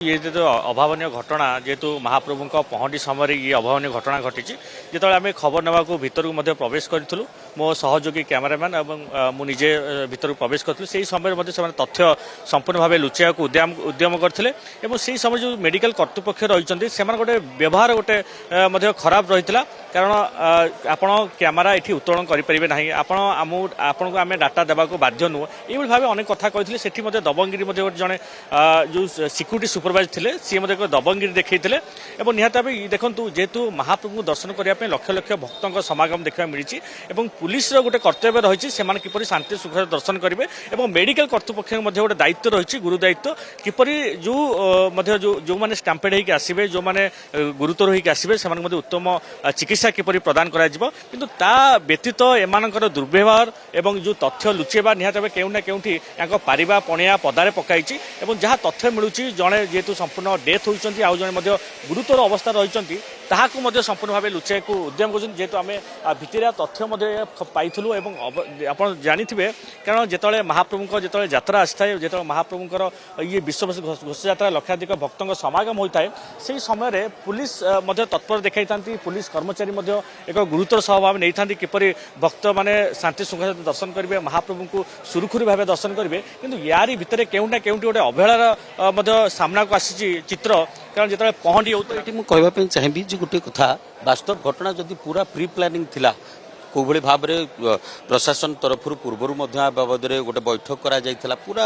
ये जो अभावन घटना जेहेतु महाप्रभु पहंडी समय ये अभावन घटना घटी जो आम खबर ना भर को प्रवेश करूँ मो सहयोगी कैमेरामैन और मुझे भर प्रवेश करूँ से समय तथ्य संपूर्ण भाव लुचाइक उद्यम करते से समय जो मेडिकल कर्तृपक्ष रही से गोटे व्यवहार गोटे खराब रही कारण आपण कैमेरा ये उत्तोलन करेंगे ना आपण को आम डाटा देवाक बाध्य नुह ये भाव अनेक कथा कहते से दबंगिरी जड़े जो सिक्यूरीटी सुपरवाइजर थे सी दबंगिरी देखते और निहत भाव देखूँ जेहेतु महाप्रभु दर्शन करने लक्ष लक्ष भक्तों समागम देखा मिली पुलिस गोटे कर्तव्य रही से किपर शांति सुख दर्शन करेंगे और मेडिकल कर्तृपक्ष गोटे दायित्व रही गुरु दायित्व किपर जो मैंने स्टाम्पेड होकर आसवे जो मैंने गुरुतर होकर आसवे से उत्तम चिकित्सा किपर प्रदान करा किंतु ता व्यतीत एमानकर दुर्व्यवहार एवं जो तथ्य लुचेबा निहत भाव केउ ना केउठी याक पारिबा पणिया पदारे पकाई जहाँ तथ्य मिलूँ जड़े जेहेतु संपूर्ण डेथ होती आउ जड़े गुरुतर अवस्था रही ताकू संपूर्ण भाव लुचाई को उद्यम कर जेहेतु आम भितरिया तथ्य पाइलु आप जानी कारण जिते महाप्रभु जो यात्रा आसी था जो महाप्रभुर ये विश्व घोष यात्रा लक्षाधिक भक्तों समागम होता है से समय पुलिस तत्पर देखा था पुलिस कर्मचारी एक गुरुतर स्वभाव नहीं था किपर भक्त मैंने शांति श्रृंखला दर्शन करेंगे महाप्रभु को सुरखुरी भाव दर्शन करेंगे किंतु यारी भितर केउना केउटी गोटे अवहेलार सामना को आसी चित्र कारण जो पहंडी हो ये कहवाई चाहिए गोटे कथा वास्तव घटना जदि पूरा प्री प्लानिंग थिला कोभली भाव में प्रशासन तरफ पूर्वर बाबद गोटे बैठक करा जायथिला पूरा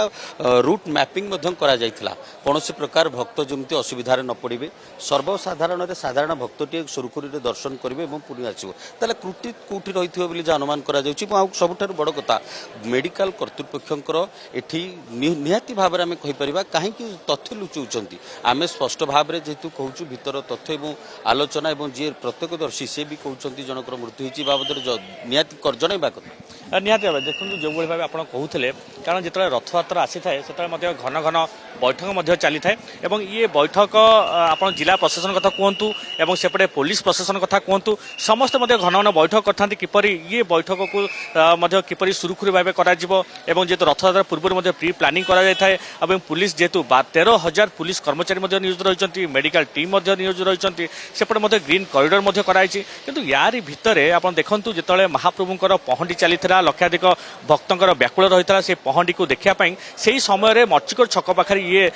रूट मैपिंग कौन प्रकार भक्त जमी असुविधा न पड़े सर्वसाधारण साधारण भक्तटी सुरखुरी दर्शन करेंगे और पुणी आसो त्रुटि कौटी रही अनुमान कर बड़ कथा मेडिकल कर्तृपक्षर एठी निहाती भाव में कहीपर कहीं तथ्य लुचाऊँच आम स्पष्ट भाव में जेहेतु कहूँ भीतर तथ्य और आलोचना और जी प्रत्यक्षदर्शी सी भी कहते जनकर मृत्यु होती बाबद निहाती जनइबा कथा निहाती भाव देखो जो भाव आप कहते कारण जो रथयात्रा आसी था से घन घन बैठक चली था और ये बैठक आप जिला प्रशासन कथा कहतु और सेपटे पुलिस प्रशासन कथा कहतु समस्त घन घन बैठक करते किपर ये बैठक को किपर सुरखुरी भाव कर जेहेतु रथयात्रा पूर्व प्री प्लानिंग कर पुलिस जेहेतु 13,000 पुलिस कर्मचारी नियोजित रही मेडिकल टीम नियोजित रही सेपटे ग्रीन कॉरिडोर कराई किंतु यारी भितर आप देखु जो महाप्रभुंर पहंडी चली लक्षाधिक भक्तर व्याकुल रही है से पहंडी को देखापी से समय मर्चिकोट छक पाखे ये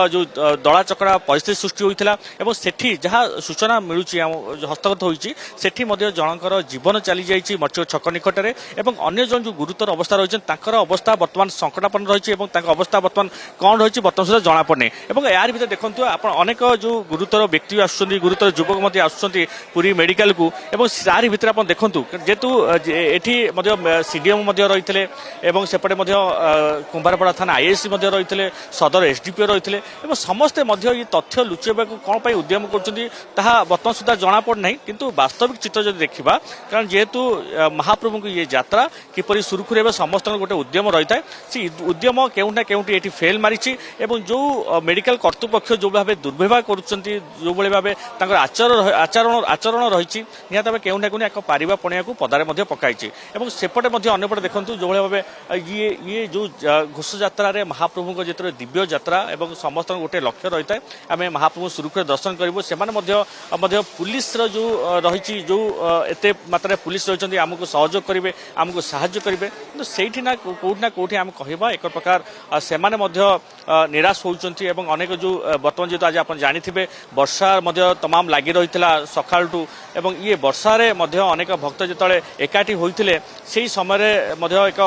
जो दला चकड़ा परिस्थिति सृष्टि होता है सेठी जहाँ सूचना मिलूँ हस्तगत होती जनकर जीवन चली जाइए मर्चिकोट छक निकटने अन्य जन जो गुरुतर अवस्था रही अवस्था बर्तमान संकटापन्न रही अवस्था बर्तमान कौन रही बर्तमान सुधा जना पड़े और यार भर देखते आप अनेक जो गुरुतर व्यक्ति आसुच्च गुरुतर युवक आसुच्च पुरी मेडिकल को तारी भितर आप देखु जेहेतु ये सीडीएम रही सेपटे कुंभारपड़ा थाना आईएससी रही सदर एसडीपीओ रही समस्ते ये तथ्य लुचाइबा कौन पर उद्यम कर बर्तमान सुधा जना पड़ना किंतु वास्तविक चित्र जब देखा कारण जेहेतु महाप्रभु को ये यात्रा किपर सुरखुरी समस्त गोटे उद्यम रही है से उद्यम केउना केउटी ये फेल मारी जो मेडिकल कर्तृपक्ष जो भाव दुर्व्यवहार कर भाव आचरण रही निहत भाव केउना केउना एक पारिबा पणिया को पदारे पकाई सेपटे अंपटे देखूँ जो भाव ये जो घोष यात्रा महाप्रभु जो दिव्य यात्रा और समस्त गोटे लक्ष्य रही है आम महाप्रभु सुरखुरी दर्शन करूँ से पुलिस जो रही जो एत मात्रा पुलिस रही आमको सहयोग करेंगे आमको साहाय्य करेंगे कि से ना कौटी आम कह एक प्रकार से निराश होती अनेक जो बर्तमान जेहतु आज आप जानी वर्षा तमाम लगी रही सकाळू एवं ये वर्षारे अनेक भक्त जो एकाठी होते से समय एक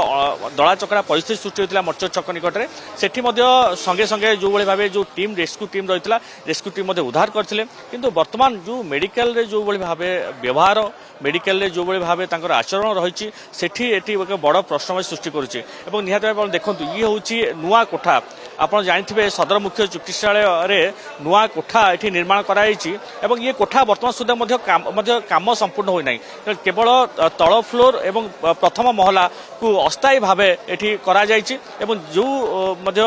दला चकड़ा परिस्थिति सृष्टि होता मर्चो छक निकटने सेठी संगे संगे जो भाव जो टीम रेस्क्यू टीम रही रेस्क्यू टीम उद्धार करते किंतु वर्तमान जो मेडिकल रे जो भाव व्यवहार मेडिकल रे जो भाव आचरण रही एक बड़ प्रश्न सृष्टि करुच्चे निहत भाव देखो ये हूँ नुआ कोठा आप जानते सदर मुख्य चिकित्सालय नुआ कोठा ये निर्माण कराई ये कोठा बर्तमान सुधा काम संपूर्ण होना केवल କେବଳ ତଳ ଫ୍ଲୋର ଏବଂ ପ୍ରଥମ ମହଲା କୁ ଅସ୍ଥାୟୀ ଭାବେ ଏଠି କରାଯାଇଛି ଏବଂ ଯେଉଁ ମଧ୍ୟ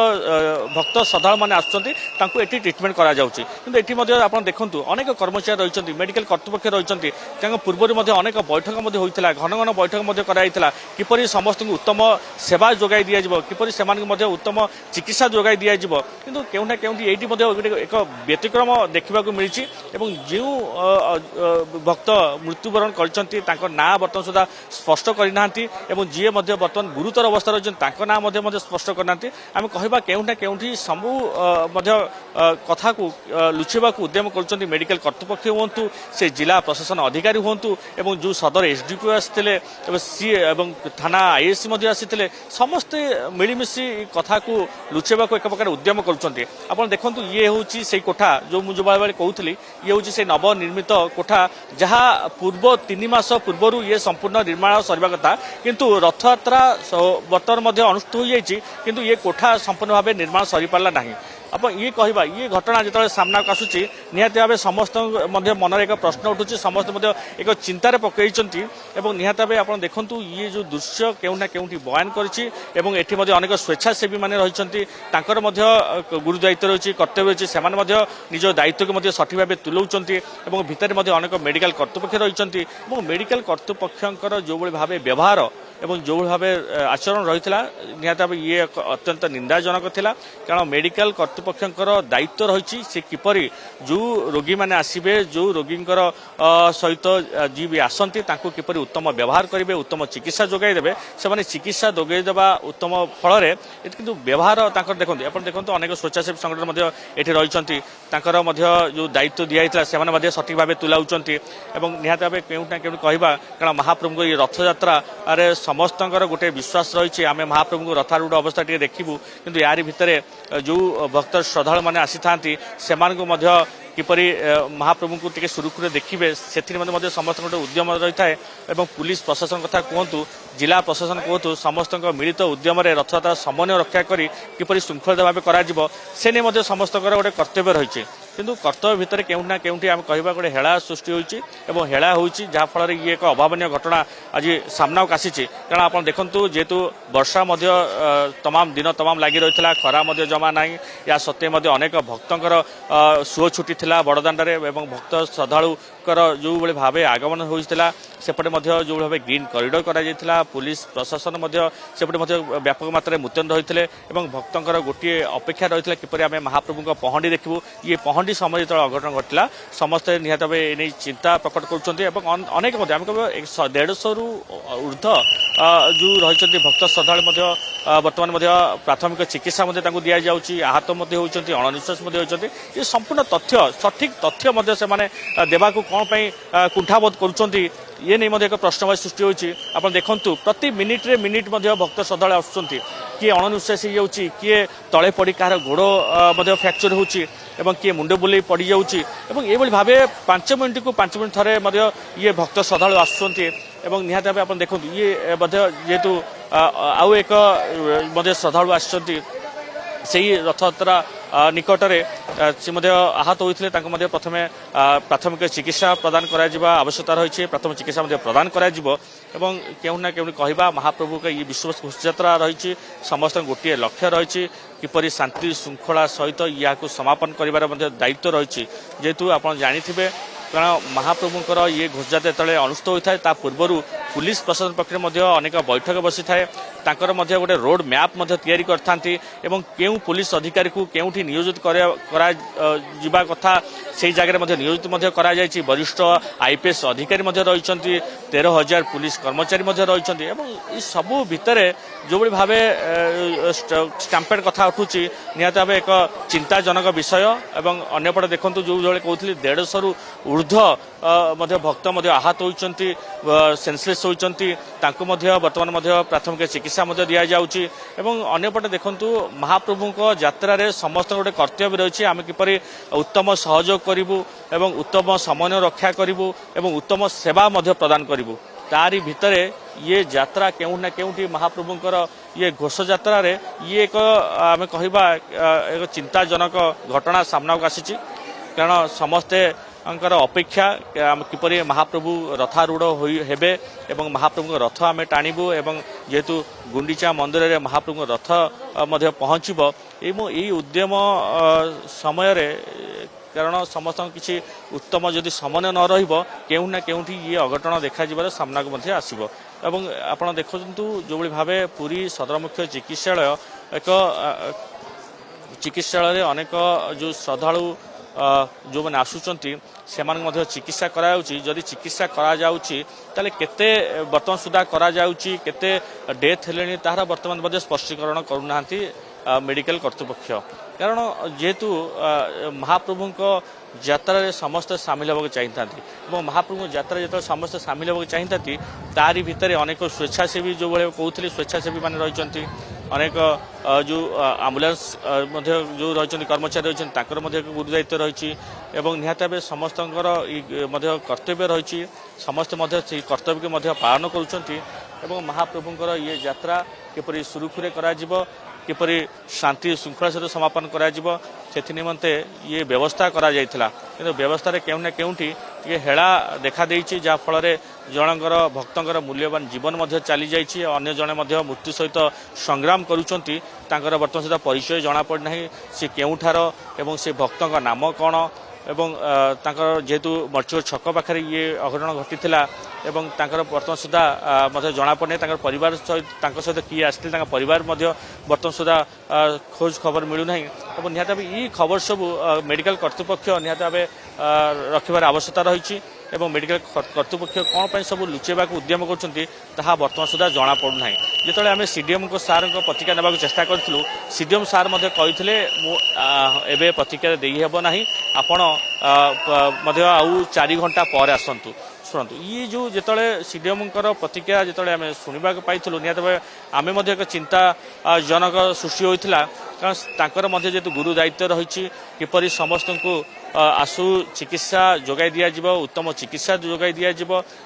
ଭକ୍ତ ଶ୍ରଦ୍ଧାଳୁମାନେ ଆସୁଛନ୍ତି ତାଙ୍କୁ ଏଠି ଟ୍ରିଟମେଣ୍ଟ କରାଯାଉଛି। କିନ୍ତୁ ଏଠି ମଧ୍ୟ ଆପଣ ଦେଖନ୍ତୁ ଅନେକ କର୍ମଚାରୀ ରହିଛନ୍ତି, ମେଡିକାଲ କର୍ତ୍ତୃପକ୍ଷ ରହିଛନ୍ତି, ତାଙ୍କ ପୂର୍ବରୁ ମଧ୍ୟ ଅନେକ ବୈଠକ ମଧ୍ୟ ହୋଇଥିଲା, ଘନ ଘନ ବୈଠକ ମଧ୍ୟ କରାଯାଇଥିଲା କିପରି ସମସ୍ତଙ୍କୁ ଉତ୍ତମ ସେବା ଯୋଗାଇ ଦିଆଯିବ, କିପରି ସେମାନଙ୍କୁ ମଧ୍ୟ ଉତ୍ତମ ଚିକିତ୍ସା ଯୋଗାଇ ଦିଆଯିବ। କିନ୍ତୁ କେଉଁ ନା କେଉଁଠି ଏଇଠି ମଧ୍ୟ ଏକ ବ୍ୟତିକ୍ରମ ଦେଖିବାକୁ ମିଳିଛି ଏବଂ ଯେଉଁ ଭକ୍ତ ମୃତ୍ୟୁବରଣ କରିଛନ୍ତି ତାଙ୍କ ନାଁ ବର୍ତ୍ତମାନ ସୁଦ୍ଧା ସ୍ପଷ୍ଟ କରିନାହାନ୍ତି ଏବଂ ଯିଏ ମଧ୍ୟ ବର୍ତ୍ତମାନ ଗୁରୁତର ଅବସ୍ଥାରେ ଅଛନ୍ତି ତାଙ୍କ ନାଁ ମଧ୍ୟ ସ୍ପଷ୍ଟ କରିନାହାନ୍ତି। ଆମେ କହିବା କେଉଁ ନା କେଉଁଠି ସବୁ ମଧ୍ୟ କଥାକୁ ଲୁଚେଇବାକୁ ଉଦ୍ୟମ କରୁଛନ୍ତି ମେଡିକାଲ କର୍ତ୍ତୃପକ୍ଷ ହୁଅନ୍ତୁ, ସେ ଜିଲ୍ଲା ପ୍ରଶାସନ ଅଧିକାରୀ ହୁଅନ୍ତୁ ଏବଂ ଯେଉଁ ସଦର ଏସଡିପିଓ ଆସିଥିଲେ ଏବଂ ସିଏ ଏବଂ ଥାନା ଆଇଏସି ମଧ୍ୟ ଆସିଥିଲେ, ସମସ୍ତେ ମିଳିମିଶି କଥାକୁ ଲୁଚେଇବାକୁ ଏକ ପ୍ରକାର ଉଦ୍ୟମ କରୁଛନ୍ତି। ଆପଣ ଦେଖନ୍ତୁ ଇଏ ହେଉଛି ସେଇ କୋଠା ଯେଉଁ ମୁଁ ଯେଉଁଭଳି କହୁଥିଲି, ଇଏ ହେଉଛି ସେଇ ନବନିର୍ମିତ କୋଠା ଯାହା ପୂର୍ବ 3 ମାସ ପୂର୍ବରୁ ଇଏ ସମ୍ପୂର୍ଣ୍ଣ ନିର୍ମାଣ ସରିବା କଥା, କିନ୍ତୁ ରଥଯାତ୍ରା ବର୍ତ୍ତମାନ ମଧ୍ୟ ଅନୁଷ୍ଠିତ ହୋଇଯାଇଛି କିନ୍ତୁ ଇଏ କୋଠା ସମ୍ପୂର୍ଣ୍ଣ ଭାବେ ନିର୍ମାଣ ସରିପାରିଲା ନାହିଁ। ଆପଣ ଇଏ କହିବା ଇଏ ଘଟଣା ଯେତେବେଳେ ସାମ୍ନାକୁ ଆସୁଛି ନିହାତି ଭାବେ ସମସ୍ତଙ୍କ ମଧ୍ୟ ମନରେ ଏକ ପ୍ରଶ୍ନ ଉଠୁଛି, ସମସ୍ତେ ମଧ୍ୟ ଏକ ଚିନ୍ତାରେ ପକାଇଛନ୍ତି ଏବଂ ନିହାତି ଭାବେ ଆପଣ ଦେଖନ୍ତୁ ଇଏ ଯେଉଁ ଦୃଶ୍ୟ କେଉଁ ନା କେଉଁଠି ବୟାନ କରିଛି ଏବଂ ଏଠି ମଧ୍ୟ ଅନେକ ସ୍ୱେଚ୍ଛାସେବୀ ମାନେ ରହିଛନ୍ତି, ତାଙ୍କର ମଧ୍ୟ ଗୁରୁ ଦାୟିତ୍ୱ ରହିଛି, କର୍ତ୍ତବ୍ୟ ରହିଛି, ସେମାନେ ମଧ୍ୟ ନିଜ ଦାୟିତ୍ୱକୁ ମଧ୍ୟ ସଠିକ ଭାବେ ତୁଲାଉଛନ୍ତି ଏବଂ ଭିତରେ ମଧ୍ୟ ଅନେକ ମେଡିକାଲ କର୍ତ୍ତୃପକ୍ଷ ରହିଛନ୍ତି ଏବଂ ମେଡିକାଲ କର୍ତ୍ତୃପକ୍ଷଙ୍କର ଯେଉଁଭଳି ଭାବେ ବ୍ୟବହାର ଏବଂ ଯେଉଁଭଳି ଭାବେ ଆଚରଣ ରହିଥିଲା ନିହାତି ଭାବେ ଇଏ ଏକ ଅତ୍ୟନ୍ତ ନିନ୍ଦାଜନକ ଥିଲା। କାରଣ ମେଡିକାଲ କର୍ତ୍ତୃପକ୍ଷଙ୍କର ଦାୟିତ୍ୱ ରହିଛି ସେ କିପରି ଯେଉଁ ରୋଗୀମାନେ ଆସିବେ, ଯେଉଁ ରୋଗୀଙ୍କର ସହିତ ଯିଏ ବି ଆସନ୍ତି ତାଙ୍କୁ କିପରି ଉତ୍ତମ ବ୍ୟବହାର କରିବେ, ଉତ୍ତମ ଚିକିତ୍ସା ଯୋଗାଇ ଦେବେ, ସେମାନେ ଚିକିତ୍ସା ଯୋଗାଇ ଦେବା ଉତ୍ତମ ଫଳରେ ଏଠି କିନ୍ତୁ ବ୍ୟବହାର ତାଙ୍କର ଦେଖନ୍ତୁ, ଆପଣ ଦେଖନ୍ତୁ ଅନେକ ସ୍ୱେଚ୍ଛାସେବୀ ସଂଗଠନ ମଧ୍ୟ ଏଠି ରହିଛନ୍ତି, ତାଙ୍କର ମଧ୍ୟ ଯେଉଁ ଦାୟିତ୍ୱ ଦିଆଯାଇଥିଲା ସେମାନେ ମଧ୍ୟ ସଠିକ ଭାବେ ତୁଲାଉଛନ୍ତି ଏବଂ ନିହାତି ଭାବେ କେଉଁଠି ନା କେଉଁଠି କହିବା କାରଣ ମହାପ୍ରଭୁଙ୍କ ଏହି ରଥଯାତ୍ରାରେ ସମସ୍ତଙ୍କର ଗୋଟେ ବିଶ୍ୱାସ ରହିଛି ଆମେ ମହାପ୍ରଭୁଙ୍କୁ ରଥାରୂଢ଼ ଅବସ୍ଥା ଟିକେ ଦେଖିବୁ, କିନ୍ତୁ ୟାରି ଭିତରେ ଯେଉଁ ଭକ୍ତ ଶ୍ରଦ୍ଧାଳୁମାନେ ଆସିଥାନ୍ତି ସେମାନଙ୍କୁ ମଧ୍ୟ କିପରି ମହାପ୍ରଭୁଙ୍କୁ ଟିକେ ସୁରୁଖୁରୁରେ ଦେଖିବେ ସେଥିରେ ମଧ୍ୟ ସମସ୍ତଙ୍କ ଗୋଟେ ଉଦ୍ୟମ ରହିଥାଏ ଏବଂ ପୁଲିସ ପ୍ରଶାସନ କଥା କୁହନ୍ତୁ, ଜିଲ୍ଲା ପ୍ରଶାସନ କୁହନ୍ତୁ, ସମସ୍ତଙ୍କ ମିଳିତ ଉଦ୍ୟମରେ ରଥଯାତ୍ରା ସମନ୍ୱୟ ରକ୍ଷା କରି କିପରି ଶୃଙ୍ଖଳିତ ଭାବେ କରାଯିବ ସେ ନେଇ ମଧ୍ୟ ସମସ୍ତଙ୍କର ଗୋଟେ କର୍ତ୍ତବ୍ୟ ରହିଛି। କିନ୍ତୁ କର୍ତ୍ତବ୍ୟ ଭିତରେ କେଉଁଠି ନା କେଉଁଠି ଆମେ କହିବା ଗୋଟେ ହେଳା ସୃଷ୍ଟି ହୋଇଛି ଏବଂ ହେଳା ହେଉଛି ଯାହାଫଳରେ ଇଏ ଏକ ଅଭାବନୀୟ ଘଟଣା ଆଜି ସାମ୍ନାକୁ ଆସିଛି। କାରଣ ଆପଣ ଦେଖନ୍ତୁ ଯେହେତୁ ବର୍ଷା ମଧ୍ୟ ଦିନ ତମାମ ଲାଗି ରହିଥିଲା, ଖରା ମଧ୍ୟ ଜମା ନାହିଁ, ଏହା ସତ୍ତ୍ୱେ ମଧ୍ୟ ଅନେକ ଭକ୍ତଙ୍କର ସୁଅ ଛୁଟି ଥିଲା ବଡ଼ଦାଣ୍ଡରେ ଏବଂ ଭକ୍ତ ଶ୍ରଦ୍ଧାଳୁଙ୍କର ଯେଉଁଭଳି ଭାବେ ଆଗମନ ହୋଇଥିଲା ସେପଟେ ମଧ୍ୟ ଯେଉଁଭଳି ଭାବେ ଗ୍ରୀନ୍ କରିଡର କରାଯାଇଥିଲା, ପୁଲିସ ପ୍ରଶାସନ ମଧ୍ୟ ସେପଟେ ମଧ୍ୟ ବ୍ୟାପକ ମାତ୍ରାରେ ମୁତୟନ ରହିଥିଲେ ଏବଂ ଭକ୍ତଙ୍କର ଗୋଟିଏ ଅପେକ୍ଷା ରହିଥିଲା କିପରି ଆମେ ମହାପ୍ରଭୁଙ୍କ ପହଣ୍ଡି ଦେଖିବୁ। ଇଏ ପହଣ୍ଡି ସମୟ ଯେତେବେଳେ ଅଘଟଣ ଘଟିଲା ସମସ୍ତେ ନିହାତି ଭାବେ ଏ ନେଇ ଚିନ୍ତା ପ୍ରକଟ କରୁଛନ୍ତି ଏବଂ ଅନେକ ମଧ୍ୟ ଆମେ କହିବା 150ରୁ ଉର୍ଦ୍ଧ୍ୱ ଯେଉଁ ରହିଛନ୍ତି ଭକ୍ତ ଶ୍ରଦ୍ଧାଳୁ ମଧ୍ୟ ବର୍ତ୍ତମାନ ମଧ୍ୟ ପ୍ରାଥମିକ ଚିକିତ୍ସା ମଧ୍ୟ ତାଙ୍କୁ ଦିଆଯାଉଛି, ଆହତ ମଧ୍ୟ ହେଉଛନ୍ତି, ଅଣନିଶ୍ୱାସ ମଧ୍ୟ ହେଉଛନ୍ତି। ଏ ସମ୍ପୂର୍ଣ୍ଣ ତଥ୍ୟ ସଠିକ ତଥ୍ୟ ମଧ୍ୟ ସେମାନେ ଦେବାକୁ କ'ଣ ପାଇଁ କୁଣ୍ଠାବୋଧ କରୁଛନ୍ତି ଇଏ ନେଇ ମଧ୍ୟ ଏକ ପ୍ରଶ୍ନବାଚୀ ସୃଷ୍ଟି ହେଉଛି। ଆପଣ ଦେଖନ୍ତୁ ପ୍ରତି ମିନିଟ୍ରେ ମିନିଟ୍ ମଧ୍ୟ ଭକ୍ତ ଶ୍ରଦ୍ଧାଳୁ ଆସୁଛନ୍ତି, କିଏ ଅଣନିଶ୍ୱାସୀ ହେଇଯାଉଛି, କିଏ ତଳେ ପଡ଼ି କାହାର ଗୋଡ଼ ମଧ୍ୟ ଫ୍ରାକ୍ଚର ହେଉଛି ଏବଂ କିଏ ମୁଣ୍ଡ ବୁଲେଇ ପଡ଼ିଯାଉଛି ଏବଂ ଏଭଳି ଭାବେ 5 ମିନିଟ୍କୁ 5 ମିନିଟ୍ ଥରେ ମଧ୍ୟ ଇଏ ଭକ୍ତ ଶ୍ରଦ୍ଧାଳୁ ଆସୁଛନ୍ତି ଏବଂ ନିହାତି ଭାବେ ଆପଣ ଦେଖନ୍ତୁ ଇଏ ମଧ୍ୟ ଯେହେତୁ ଆଉ ଏକ ମଧ୍ୟ ଶ୍ରଦ୍ଧାଳୁ ଆସିଛନ୍ତି ସେହି ରଥଯାତ୍ରା ନିକଟରେ ସେ ମଧ୍ୟ ଆହତ ହୋଇଥିଲେ, ତାଙ୍କୁ ମଧ୍ୟ ପ୍ରଥମେ ପ୍ରାଥମିକ ଚିକିତ୍ସା ପ୍ରଦାନ କରାଯିବା ଆବଶ୍ୟକତା ରହିଛି, ପ୍ରଥମ ଚିକିତ୍ସା ମଧ୍ୟ ପ୍ରଦାନ କରାଯିବ ଏବଂ କେଉଁ ନା କେଉଁଠି କହିବା ମହାପ୍ରଭୁଙ୍କ ଏହି ବିଶ୍ୱ ଘୋଷଯାତ୍ରା ରହିଛି, ସମସ୍ତଙ୍କ ଗୋଟିଏ ଲକ୍ଷ୍ୟ ରହିଛି କିପରି ଶାନ୍ତି ଶୃଙ୍ଖଳା ସହିତ ଏହାକୁ ସମାପନ କରିବାର ମଧ୍ୟ ଦାୟିତ୍ୱ ରହିଛି। ଯେହେତୁ ଆପଣ ଜାଣିଥିବେ କାରଣ ମହାପ୍ରଭୁଙ୍କର ଇଏ ଘୋଷଯାତ୍ରା ଯେତେବେଳେ ଅନୁଷ୍ଠିତ ହୋଇଥାଏ ତା ପୂର୍ବରୁ ପୁଲିସ ପ୍ରଶାସନ ପକ୍ଷରେ ମଧ୍ୟ ଅନେକ ବୈଠକ ବସିଥାଏ, ତାଙ୍କର ମଧ୍ୟ ଗୋଟେ ରୋଡ ମ୍ୟାପ୍ ମଧ୍ୟ ତିଆରି କରିଥାନ୍ତି ଏବଂ କେଉଁ ପୁଲିସ ଅଧିକାରୀକୁ କେଉଁଠି ନିୟୋଜିତ କରାଯିବା କଥା ସେହି ଜାଗାରେ ମଧ୍ୟ ନିୟୋଜିତ ମଧ୍ୟ କରାଯାଇଛି। ବରିଷ୍ଠ ଆଇପିଏସ୍ ଅଧିକାରୀ ମଧ୍ୟ ରହିଛନ୍ତି, 13,000 ପୁଲିସ କର୍ମଚାରୀ ମଧ୍ୟ ରହିଛନ୍ତି ଏବଂ ଏ ସବୁ ଭିତରେ ଯେଉଁଭଳି ଭାବେ ଷ୍ଟାମ୍ପେଡ୍ କଥା ଉଠୁଛି ନିହାତି ଭାବେ ଏକ ଚିନ୍ତାଜନକ ବିଷୟ ଏବଂ ଅନ୍ୟପଟେ ଦେଖନ୍ତୁ ଯେଉଁଭଳି କହୁଥିଲି 150ରୁ ଉର୍ଦ୍ଧ୍ୱ ମଧ୍ୟ ଭକ୍ତ ମଧ୍ୟ ଆହତ ହୋଇଛନ୍ତି, ସେନ୍ସଲେସ୍ ହୋଇଛନ୍ତି, ତାଙ୍କୁ ମଧ୍ୟ ବର୍ତ୍ତମାନ ମଧ୍ୟ ପ୍ରାଥମିକ ଚିକିତ୍ସା ମଧ୍ୟ ଦିଆଯାଉଛି ଏବଂ ଅନ୍ୟପଟେ ଦେଖନ୍ତୁ ମହାପ୍ରଭୁଙ୍କ ଯାତ୍ରାରେ ସମସ୍ତଙ୍କ ଗୋଟେ କର୍ତ୍ତବ୍ୟ ରହିଛି ଆମେ କିପରି ଉତ୍ତମ ସହଯୋଗ କରିବୁ ଏବଂ ଉତ୍ତମ ସମନ୍ୱୟ ରକ୍ଷା କରିବୁ ଏବଂ ଉତ୍ତମ ସେବା ମଧ୍ୟ ପ୍ରଦାନ କରିବୁ। ତାରି ଭିତରେ ଇଏ ଯାତ୍ରା କେଉଁ ନା କେଉଁଠି ମହାପ୍ରଭୁଙ୍କର ଇଏ ଘୋଷଯାତ୍ରାରେ ଇଏ ଏକ ଆମେ କହିବା ଏକ ଚିନ୍ତାଜନକ ଘଟଣା ସାମ୍ନାକୁ ଆସିଛି। କାରଣ ସମସ୍ତେ ଅପେକ୍ଷା କିପରି ମହାପ୍ରଭୁ ରଥାରୂଢ଼ ହେବେ ଏବଂ ମହାପ୍ରଭୁଙ୍କ ରଥ ଆମେ ଟାଣିବୁ ଏବଂ ଯେହେତୁ ଗୁଣ୍ଡିଚା ମନ୍ଦିରରେ ମହାପ୍ରଭୁଙ୍କ ରଥ ମଧ୍ୟ ପହଞ୍ଚିବ ଏହି ଉଦ୍ୟମ ସମୟରେ କାରଣ ସମସ୍ତଙ୍କ କିଛି ଉତ୍ତମ ଯଦି ସମନ୍ୱୟ ନ ରହିବ କେଉଁ ନା କେଉଁଠି ଇଏ ଅଘଟଣ ଦେଖାଯିବାର ସାମ୍ନାକୁ ମଧ୍ୟ ଆସିବ ଏବଂ ଆପଣ ଦେଖନ୍ତୁ ଯେଉଁଭଳି ଭାବେ ପୁରୀ ସଦର ମୁଖ୍ୟ ଚିକିତ୍ସାଳୟ ଏକ ଚିକିତ୍ସାଳୟରେ ଅନେକ ଯେଉଁ ଶ୍ରଦ୍ଧାଳୁ ଯେଉଁମାନେ ଆସୁଛନ୍ତି ସେମାନଙ୍କୁ ମଧ୍ୟ ଚିକିତ୍ସା କରାଯାଉଛି ଯଦି ଚିକିତ୍ସା କରାଯାଉଛି ତାହେଲେ କେତେ ବର୍ତ୍ତମାନ ସୁଦ୍ଧା କରାଯାଉଛି କେତେ ଡେଥ୍ ହେଲେଣି ତାହାର ବର୍ତ୍ତମାନ ମଧ୍ୟ ସ୍ପଷ୍ଟୀକରଣ କରୁନାହାନ୍ତି ମେଡିକାଲ କର୍ତ୍ତୃପକ୍ଷ କାରଣ ଯେହେତୁ ମହାପ୍ରଭୁଙ୍କ ଯାତ୍ରାରେ ସମସ୍ତେ ସାମିଲ ହେବାକୁ ଚାହିଁଥାନ୍ତି ଏବଂ ମହାପ୍ରଭୁଙ୍କ ଯାତ୍ରାରେ ଯେତେବେଳେ ସମସ୍ତେ ସାମିଲ ହେବାକୁ ଚାହିଁଥାନ୍ତି ତାରି ଭିତରେ ଅନେକ ସ୍ୱେଚ୍ଛାସେବୀ ଯେଉଁଭଳି କହୁଥିଲେ ସ୍ୱେଚ୍ଛାସେବୀମାନେ ରହିଛନ୍ତି ଅନେକ ଯେଉଁ ଆମ୍ବୁଲାନ୍ସ ମଧ୍ୟ ଯେଉଁ ରହିଛନ୍ତି କର୍ମଚାରୀ ରହିଛନ୍ତି ତାଙ୍କର ମଧ୍ୟ ଏକ ଗୁରୁ ଦାୟିତ୍ୱ ରହିଛି ଏବଂ ନିହାତି ଭାବେ ସମସ୍ତଙ୍କର ମଧ୍ୟ କର୍ତ୍ତବ୍ୟ ରହିଛି ସମସ୍ତେ ମଧ୍ୟ ସେହି କର୍ତ୍ତବ୍ୟକୁ ମଧ୍ୟ ପାଳନ କରୁଛନ୍ତି ଏବଂ ମହାପ୍ରଭୁଙ୍କର ଇଏ ଯାତ୍ରା କିପରି ସୁରୁଖୁରୁରେ କରାଯିବ କିପରି ଶାନ୍ତି ଶୃଙ୍ଖଳା ସହିତ ସମାପନ କରାଯିବ ସେଥି ନିମନ୍ତେ ଇଏ ବ୍ୟବସ୍ଥା କରାଯାଇଥିଲା କିନ୍ତୁ ବ୍ୟବସ୍ଥାରେ କେଉଁ ନା କେଉଁଠି ଟିକେ ହେଳା ଦେଖାଦେଇଛି ଯାହାଫଳରେ ଜଣଙ୍କର ଭକ୍ତଙ୍କର ମୂଲ୍ୟବାନ ଜୀବନ ମଧ୍ୟ ଚାଲିଯାଇଛି ଅନ୍ୟ ଜଣେ ମଧ୍ୟ ମୃତ୍ୟୁ ସହିତ ସଂଗ୍ରାମ କରୁଛନ୍ତି ତାଙ୍କର ବର୍ତ୍ତମାନ ସୁଦ୍ଧା ପରିଚୟ ଜଣାପଡ଼ିନାହିଁ ସେ କେଉଁଠାର ଏବଂ ସେ ଭକ୍ତଙ୍କ ନାମ କ'ଣ ଏବଂ ତାଙ୍କର ଯେହେତୁ ମର୍ଚ୍ଚିଗଡ଼ ଛକ ପାଖରେ ଇଏ ଅଘଟଣ ଘଟିଥିଲା ଏବଂ ତାଙ୍କର ବର୍ତ୍ତମାନ ସୁଦ୍ଧା ମଧ୍ୟ ଜଣାପଡ଼ୁନାହିଁ ତାଙ୍କର ପରିବାର ସହିତ ତାଙ୍କ ସହିତ କିଏ ଆସିଥିଲେ ତାଙ୍କ ପରିବାର ମଧ୍ୟ ବର୍ତ୍ତମାନ ସୁଦ୍ଧା ଖୋଜ ଖବର ମିଳୁନାହିଁ ଏବଂ ନିହାତି ଭାବେ ଏହି ଖବର ସବୁ ମେଡିକାଲ କର୍ତ୍ତୃପକ୍ଷ ନିହାତି ଭାବେ ରଖିବାର ଆବଶ୍ୟକତା ରହିଛି ଏବଂ ମେଡିକାଲ କର୍ତ୍ତୃପକ୍ଷ କ'ଣ ପାଇଁ ସବୁ ଲୁଚେଇବାକୁ ଉଦ୍ୟମ କରୁଛନ୍ତି ତାହା ବର୍ତ୍ତମାନ ସୁଦ୍ଧା ଜଣାପଡ଼ୁନାହିଁ ଯେତେବେଳେ ଆମେ ସିଡିଏମ୍ଙ୍କ ସାର୍ଙ୍କ ପ୍ରତିକ୍ରିୟା ନେବାକୁ ଚେଷ୍ଟା କରିଥିଲୁ ସିଡିଏମ୍ ସାର୍ ମଧ୍ୟ କହିଥିଲେ ମୁଁ ଏବେ ପ୍ରତିକ୍ରିୟା ଦେଇହେବ ନାହିଁ ଆପଣ ମଧ୍ୟ ଆଉ 4 ଘଣ୍ଟା ପରେ ଆସନ୍ତୁ ଶୁଣନ୍ତୁ ଇଏ ଯେଉଁ ଯେତେବେଳେ ସିଡିଏମ୍ଙ୍କର ପ୍ରତିକ୍ରିୟା ଯେତେବେଳେ ଆମେ ଶୁଣିବାକୁ ପାଇଥିଲୁ ନିହାତି ଭାବେ ଆମେ ମଧ୍ୟ ଏକ ଚିନ୍ତାଜନକ ସୃଷ୍ଟି ହୋଇଥିଲା କାରଣ ତାଙ୍କର ମଧ୍ୟ ଯେହେତୁ ଗୁରୁ ଦାୟିତ୍ୱ ରହିଛି କିପରି ସମସ୍ତଙ୍କୁ ଆଶୁ ଚିକିତ୍ସା ଯୋଗାଇ ଦିଆଯିବ ଉତ୍ତମ ଚିକିତ୍ସା ଯୋଗାଇ ଦିଆଯିବ